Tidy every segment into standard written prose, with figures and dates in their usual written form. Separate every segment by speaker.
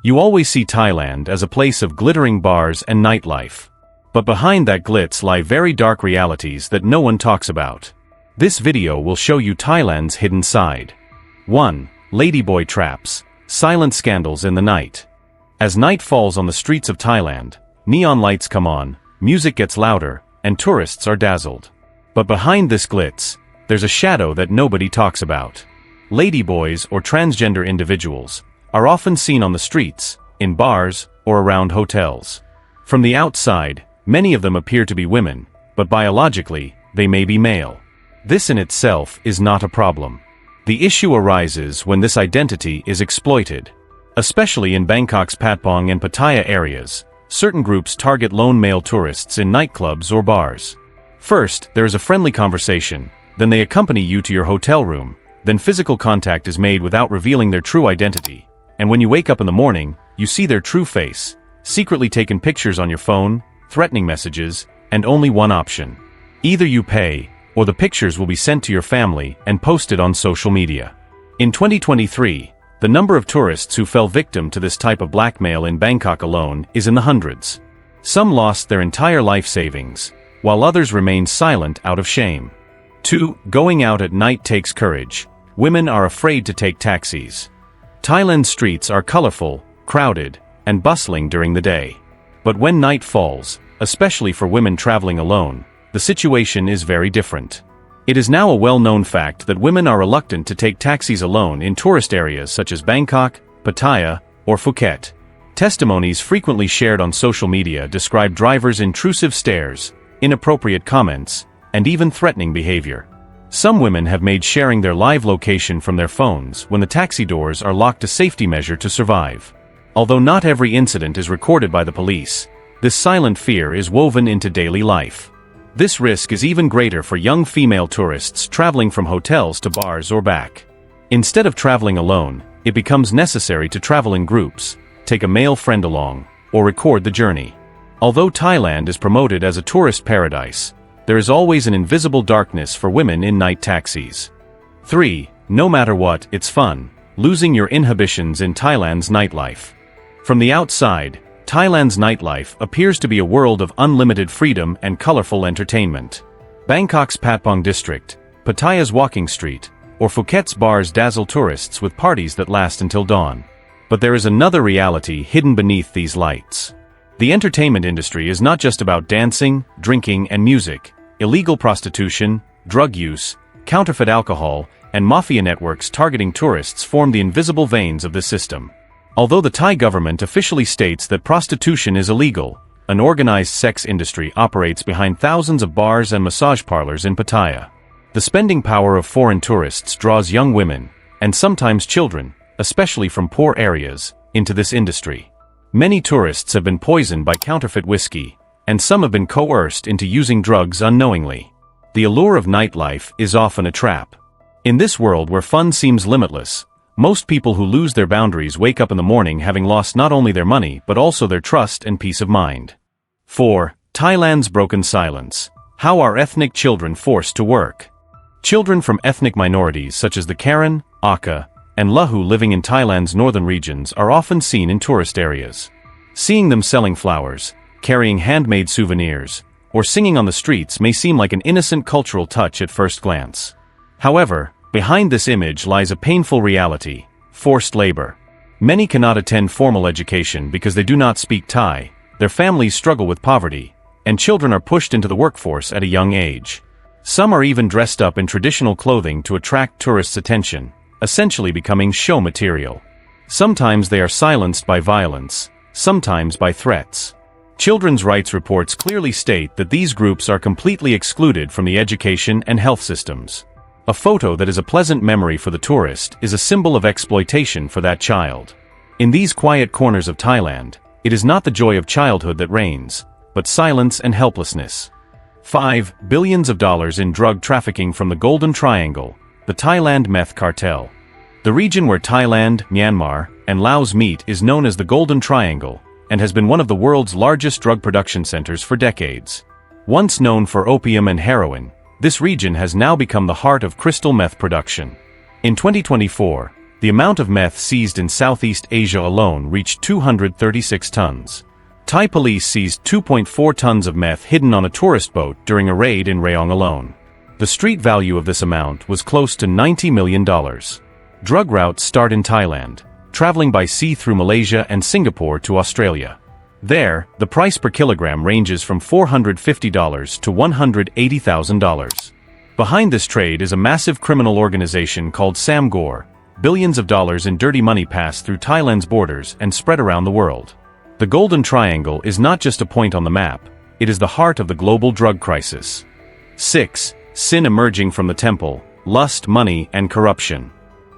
Speaker 1: You always see Thailand as a place of glittering bars and nightlife. But behind that glitz lie very dark realities that no one talks about. This video will show you Thailand's hidden side. 1. Ladyboy traps, silent scandals in the night. As night falls on the streets of Thailand, neon lights come on, music gets louder, and tourists are dazzled. But behind this glitz, there's a shadow that nobody talks about. Ladyboys or transgender individuals are often seen on the streets, in bars, or around hotels. From the outside, many of them appear to be women, but biologically, they may be male. This in itself is not a problem. The issue arises when this identity is exploited. Especially in Bangkok's Patpong and Pattaya areas, certain groups target lone male tourists in nightclubs or bars. First, there is a friendly conversation, then they accompany you to your hotel room, then physical contact is made without revealing their true identity, and when you wake up in the morning, you see their true face, secretly taken pictures on your phone, threatening messages, and only one option. Either you pay, or the pictures will be sent to your family and posted on social media. In 2023, the number of tourists who fell victim to this type of blackmail in Bangkok alone is in the hundreds. Some lost their entire life savings, while others remained silent out of shame. 2. Going out at night takes courage. Women are afraid to take taxis. Thailand's streets are colorful, crowded, and bustling during the day. But when night falls, especially for women traveling alone, the situation is very different. It is now a well-known fact that women are reluctant to take taxis alone in tourist areas such as Bangkok, Pattaya, or Phuket. Testimonies frequently shared on social media describe drivers' intrusive stares, inappropriate comments, and even threatening behavior. Some women have made sharing their live location from their phones when the taxi doors are locked a safety measure to survive. Although not every incident is recorded by the police, this silent fear is woven into daily life. This risk is even greater for young female tourists traveling from hotels to bars or back. Instead of traveling alone, it becomes necessary to travel in groups, take a male friend along, or record the journey. Although Thailand is promoted as a tourist paradise, there is always an invisible darkness for women in night taxis. 3. No matter what, it's fun. Losing your inhibitions in Thailand's nightlife. From the outside, Thailand's nightlife appears to be a world of unlimited freedom and colorful entertainment. Bangkok's Patpong district, Pattaya's walking street, or Phuket's bars dazzle tourists with parties that last until dawn. But there is another reality hidden beneath these lights. The entertainment industry is not just about dancing, drinking, and music. Illegal prostitution, drug use, counterfeit alcohol, and mafia networks targeting tourists form the invisible veins of this system. Although the Thai government officially states that prostitution is illegal, an organized sex industry operates behind thousands of bars and massage parlors in Pattaya. The spending power of foreign tourists draws young women, and sometimes children, especially from poor areas, into this industry. Many tourists have been poisoned by counterfeit whiskey, and some have been coerced into using drugs unknowingly. The allure of nightlife is often a trap. In this world where fun seems limitless, most people who lose their boundaries wake up in the morning having lost not only their money but also their trust and peace of mind. 4. Thailand's broken silence. How are ethnic children forced to work? Children from ethnic minorities such as the Karen, Aka, and Lahu living in Thailand's northern regions are often seen in tourist areas. Seeing them selling flowers, carrying handmade souvenirs, or singing on the streets may seem like an innocent cultural touch at first glance. However, behind this image lies a painful reality: forced labor. Many cannot attend formal education because they do not speak Thai, their families struggle with poverty, and children are pushed into the workforce at a young age. Some are even dressed up in traditional clothing to attract tourists' attention, essentially becoming show material. Sometimes they are silenced by violence, sometimes by threats. Children's rights reports clearly state that these groups are completely excluded from the education and health systems. A photo that is a pleasant memory for the tourist is a symbol of exploitation for that child. In these quiet corners of Thailand, it is not the joy of childhood that reigns, but silence and helplessness. 5. Billions of dollars in drug trafficking from the Golden Triangle, the Thailand Meth cartel. The region where Thailand, Myanmar, and Laos meet is known as the Golden Triangle, and has been one of the world's largest drug production centers for decades. Once known for opium and heroin, this region has now become the heart of crystal meth production. In 2024, The amount of meth seized in Southeast Asia alone reached 236 tons. Thai police seized 2.4 tons of meth hidden on a tourist boat during a raid in Rayong alone. The street value of this amount was close to $90 million. Drug routes start in Thailand, traveling by sea through Malaysia and Singapore to Australia. There, the price per kilogram ranges from $450 to $180,000. Behind this trade is a massive criminal organization called Samgor. Billions of dollars in dirty money pass through Thailand's borders and spread around the world. The Golden Triangle is not just a point on the map, it is the heart of the global drug crisis. 6. Sin emerging from the temple, lust, money, and corruption.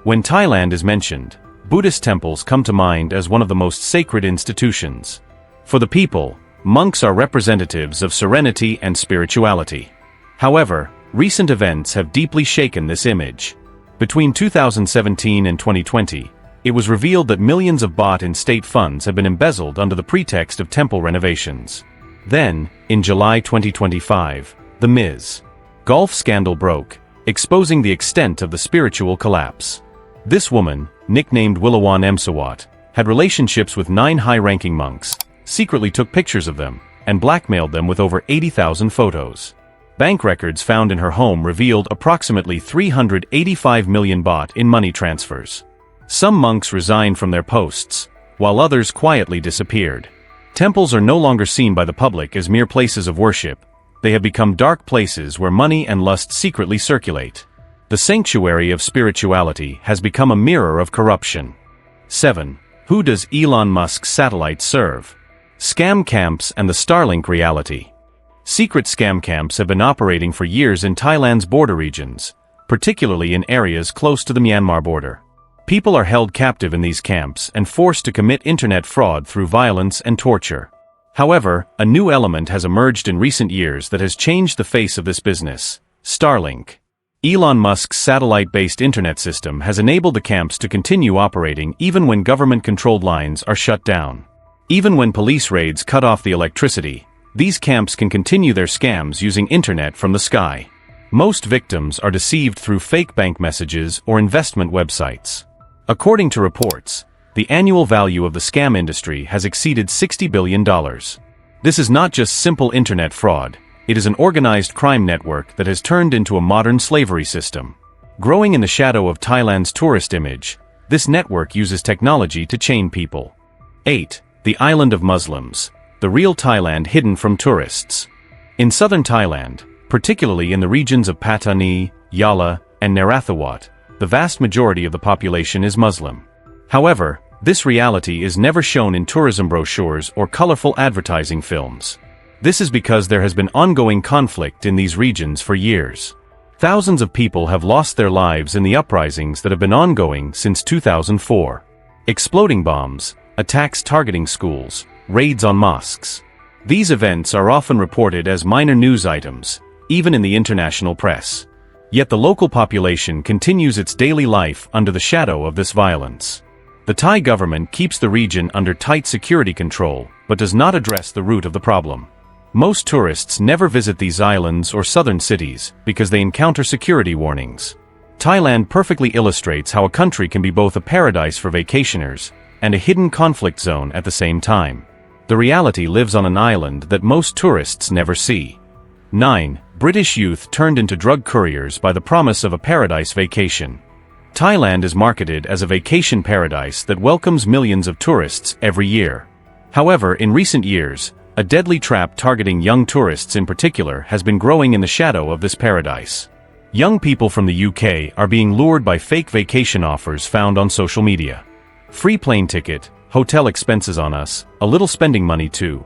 Speaker 1: When Thailand is mentioned, Buddhist temples come to mind as one of the most sacred institutions. For the people, monks are representatives of serenity and spirituality. However, recent events have deeply shaken this image. Between 2017 and 2020, it was revealed that millions of baht in state funds have been embezzled under the pretext of temple renovations. Then, in July 2025, the Ms. Golf scandal broke, exposing the extent of the spiritual collapse. This woman, nicknamed Willawan Msawat, had relationships with 9 high-ranking monks, secretly took pictures of them, and blackmailed them with over 80,000 photos. Bank records found in her home revealed approximately 385 million baht in money transfers. Some monks resigned from their posts, while others quietly disappeared. Temples are no longer seen by the public as mere places of worship. They have become dark places where money and lust secretly circulate. The sanctuary of spirituality has become a mirror of corruption. 7. Who does Elon Musk's satellite serve? Scam camps and the Starlink reality. Secret scam camps have been operating for years in Thailand's border regions, particularly in areas close to the Myanmar border. People are held captive in these camps and forced to commit internet fraud through violence and torture. However, a new element has emerged in recent years that has changed the face of this business: Starlink. Elon Musk's satellite-based internet system has enabled the camps to continue operating even when government-controlled lines are shut down. Even when police raids cut off the electricity, these camps can continue their scams using internet from the sky. Most victims are deceived through fake bank messages or investment websites. According to reports, the annual value of the scam industry has exceeded $60 billion. This is not just simple internet fraud, it is an organized crime network that has turned into a modern slavery system. Growing in the shadow of Thailand's tourist image, this network uses technology to chain people. 8. The Island of Muslims. The real Thailand hidden from tourists. In southern Thailand, particularly in the regions of Pattaya, Yala, and Narathiwat, the vast majority of the population is Muslim. However, this reality is never shown in tourism brochures or colorful advertising films. This is because there has been ongoing conflict in these regions for years. Thousands of people have lost their lives in the uprisings that have been ongoing since 2004. Exploding bombs, attacks targeting schools, raids on mosques. These events are often reported as minor news items, even in the international press. Yet the local population continues its daily life under the shadow of this violence. The Thai government keeps the region under tight security control, but does not address the root of the problem. Most tourists never visit these islands or southern cities because they encounter security warnings. Thailand perfectly illustrates how a country can be both a paradise for vacationers and a hidden conflict zone at the same time. The reality lives on an island that most tourists never see. 9. British youth turned into drug couriers by the promise of a paradise vacation. Thailand is marketed as a vacation paradise that welcomes millions of tourists every year. However, in recent years, a deadly trap targeting young tourists in particular has been growing in the shadow of this paradise. Young people from the UK are being lured by fake vacation offers found on social media. Free plane ticket, hotel expenses on us, a little spending money too.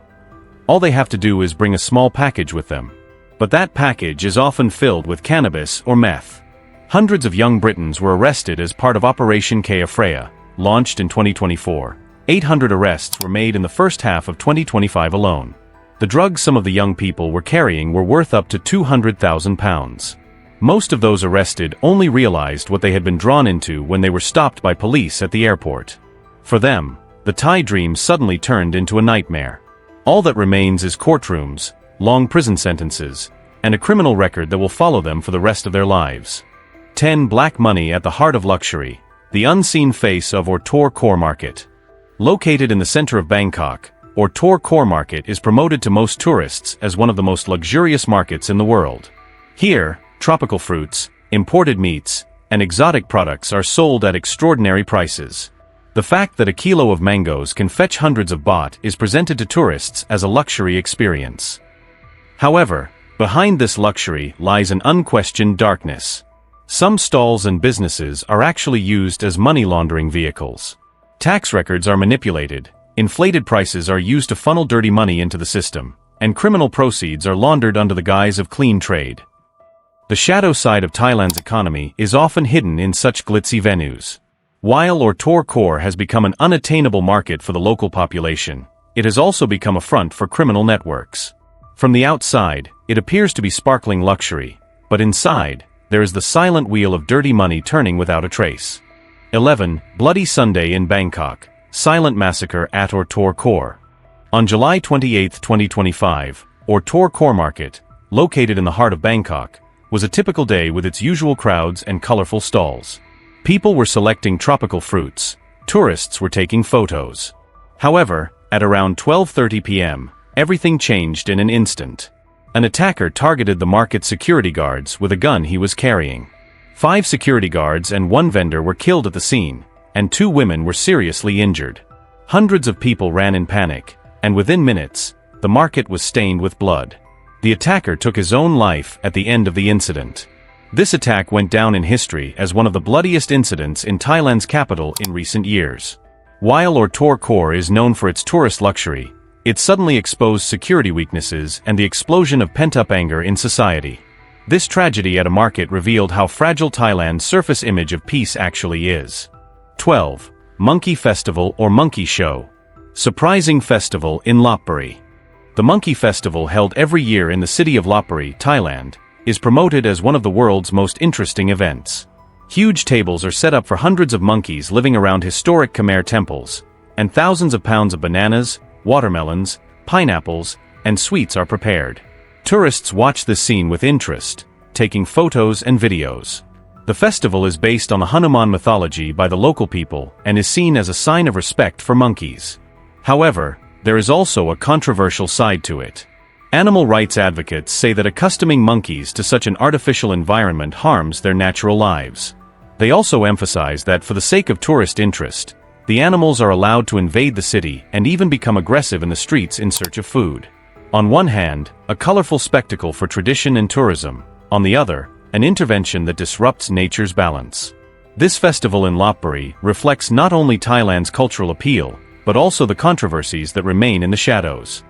Speaker 1: All they have to do is bring a small package with them. But that package is often filled with cannabis or meth. Hundreds of young Britons were arrested as part of Operation Kea Freya, launched in 2024. 800 arrests were made in the first half of 2025 alone. The drugs some of the young people were carrying were worth up to £200,000. Most of those arrested only realized what they had been drawn into when they were stopped by police at the airport. For them, the Thai dream suddenly turned into a nightmare. All that remains is courtrooms, long prison sentences, and a criminal record that will follow them for the rest of their lives. 10. Black money at the heart of luxury. the unseen face of Tor Core Market. Located in the center of Bangkok, Tor Core Market is promoted to most tourists as one of the most luxurious markets in the world. Here, tropical fruits, imported meats, and exotic products are sold at extraordinary prices. The fact that a kilo of mangoes can fetch hundreds of baht is presented to tourists as a luxury experience. However, behind this luxury lies an unquestioned darkness. Some stalls and businesses are actually used as money laundering vehicles. Tax records are manipulated, inflated prices are used to funnel dirty money into the system, and criminal proceeds are laundered under the guise of clean trade. The shadow side of Thailand's economy is often hidden in such glitzy venues. While Tor Core has become an unattainable market for the local population, it has also become a front for criminal networks. From the outside, it appears to be sparkling luxury, but inside, there is the silent wheel of dirty money turning without a trace. 11. Bloody Sunday in Bangkok, Silent Massacre at Tor Core. On July 28, 2025, Tor Core Market, located in the heart of Bangkok, was a typical day with its usual crowds and colorful stalls. People were selecting tropical fruits, tourists were taking photos. However, at around 12:30 p.m., everything changed in an instant. An attacker targeted the market security guards with a gun he was carrying. 5 security guards and 1 vendor were killed at the scene, and 2 women were seriously injured. Hundreds of people ran in panic, and within minutes, the market was stained with blood. The attacker took his own life at the end of the incident. This attack went down in history as one of the bloodiest incidents in Thailand's capital in recent years. While Tor Core is known for its tourist luxury, it suddenly exposed security weaknesses and the explosion of pent-up anger in society. This tragedy at a market revealed how fragile Thailand's surface image of peace actually is. 12. Monkey Festival or Monkey Show. Surprising festival in Lopburi. The Monkey Festival, held every year in the city of Lopburi, Thailand, is promoted as one of the world's most interesting events. Huge tables are set up for hundreds of monkeys living around historic Khmer temples, and thousands of pounds of bananas, watermelons, pineapples, and sweets are prepared. Tourists watch this scene with interest, taking photos and videos. The festival is based on the Hanuman mythology by the local people and is seen as a sign of respect for monkeys. However, there is also a controversial side to it. Animal rights advocates say that accustoming monkeys to such an artificial environment harms their natural lives. They also emphasize that for the sake of tourist interest, the animals are allowed to invade the city and even become aggressive in the streets in search of food. On one hand, a colorful spectacle for tradition and tourism. On the other, an intervention that disrupts nature's balance. This festival in Lopburi reflects not only Thailand's cultural appeal, but also the controversies that remain in the shadows.